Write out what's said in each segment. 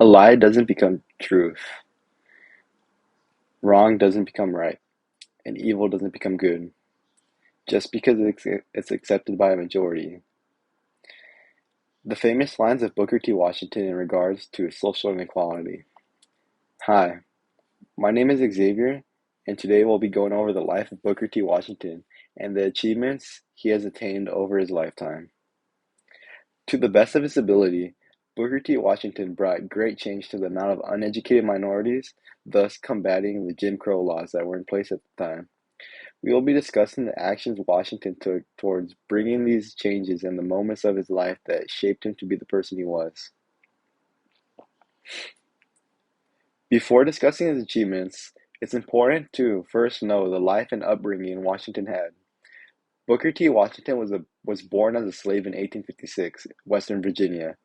A lie doesn't become truth, wrong doesn't become right, and evil doesn't become good just because it's accepted by a majority. The famous lines of Booker T. Washington in regards to social inequality. Hi, my name is Xavier, and today we'll be going over the life of Booker T. Washington and the achievements he has attained over his lifetime. To the best of his ability, Booker T. Washington brought great change to the amount of uneducated minorities, thus combating the Jim Crow laws that were in place at the time. We will be discussing the actions Washington took towards bringing these changes and the moments of his life that shaped him to be the person he was. Before discussing his achievements, it's important to first know the life and upbringing Washington had. Booker T. Washington was born as a slave in 1856, Western Virginia,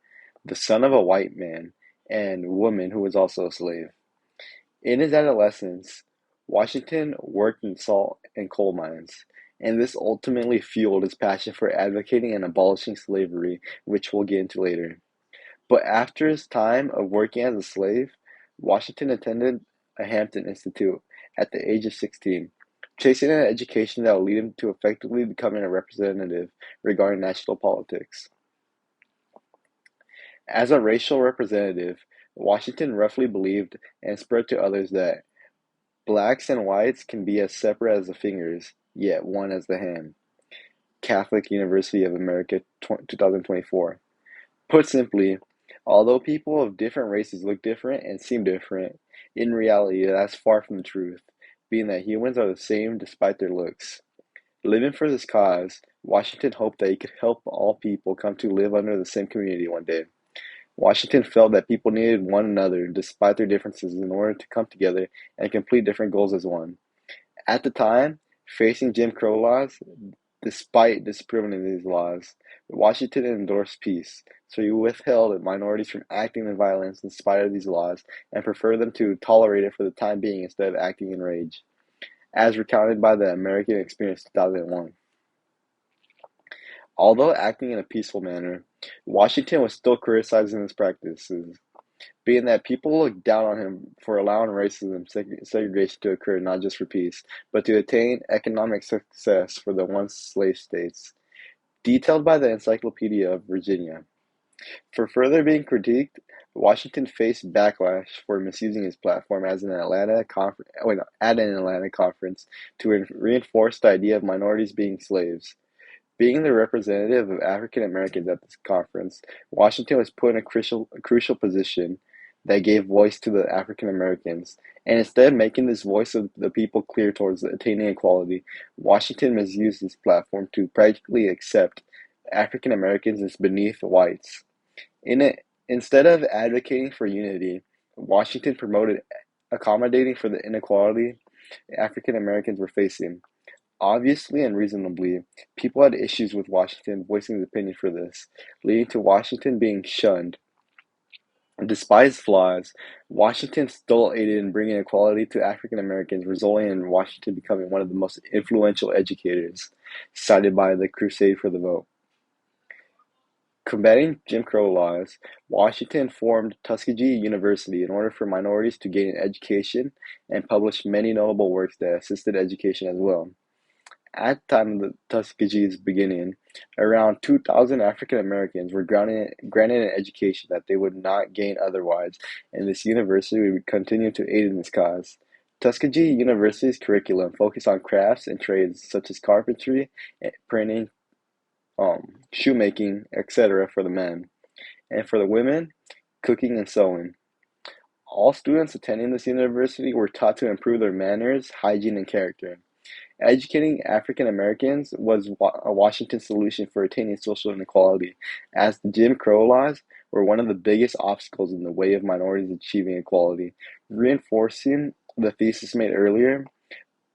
the son of a white man and woman who was also a slave. In his adolescence, Washington worked in salt and coal mines, and this ultimately fueled his passion for advocating and abolishing slavery, which we'll get into later. But after his time of working as a slave, Washington attended a Hampton Institute at the age of 16, chasing an education that would lead him to effectively becoming a representative regarding national politics. As a racial representative, Washington roughly believed and spread to others that blacks and whites can be as separate as the fingers, yet one as the hand. Catholic University of America 2024. Put simply, although people of different races look different and seem different, in reality that's far from the truth, being that humans are the same despite their looks. Living for this cause, Washington hoped that he could help all people come to live under the same community one day. Washington felt that people needed one another despite their differences in order to come together and complete different goals as one. At the time, facing Jim Crow laws, despite disapproving of these laws, Washington endorsed peace, so he withheld minorities from acting in violence in spite of these laws and preferred them to tolerate it for the time being instead of acting in rage, as recounted by the American Experience 2001. Although acting in a peaceful manner, Washington was still criticizing his practices, being that people looked down on him for allowing racism and segregation to occur not just for peace, but to attain economic success for the once slave states. Detailed by the Encyclopedia of Virginia. For further being critiqued, Washington faced backlash for misusing his platform at an Atlanta conference to reinforce the idea of minorities being slaves. Being the representative of African Americans at this conference, Washington was put in a crucial position that gave voice to the African Americans, and instead of making this voice of the people clear towards attaining equality, Washington misused his platform to practically accept African Americans as beneath whites. In it, instead of advocating for unity, Washington promoted accommodating for the inequality African Americans were facing. Obviously and reasonably, people had issues with Washington voicing his opinion for this, leading to Washington being shunned. Despite his flaws, Washington still aided in bringing equality to African Americans, resulting in Washington becoming one of the most influential educators, cited by the Crusade for the Vote. Combating Jim Crow laws, Washington formed Tuskegee University in order for minorities to gain an education and published many notable works that assisted education as well. At the time of the Tuskegee's beginning, around 2,000 African Americans were granted an education that they would not gain otherwise, and this university would continue to aid in this cause. Tuskegee University's curriculum focused on crafts and trades such as carpentry, printing, shoemaking, etc. for the men, and for the women, cooking and sewing. All students attending this university were taught to improve their manners, hygiene, and character. Educating African Americans was a Washington solution for attaining social inequality, as the Jim Crow laws were one of the biggest obstacles in the way of minorities achieving equality. Reinforcing the thesis made earlier,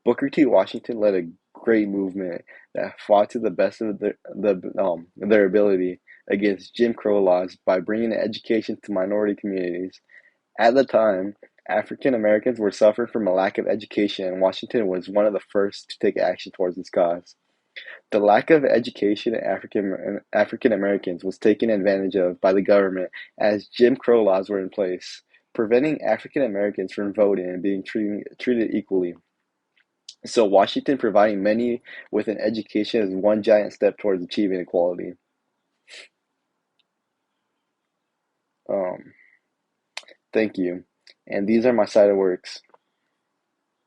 Booker T. Washington led a great movement that fought to the best of their ability against Jim Crow laws by bringing education to minority communities. At the time, African Americans were suffering from a lack of education, and Washington was one of the first to take action towards this cause. The lack of education in African Americans was taken advantage of by the government as Jim Crow laws were in place, preventing African Americans from voting and being treated equally. So Washington providing many with an education is one giant step towards achieving equality. Um, Thank you. And these are my cited works.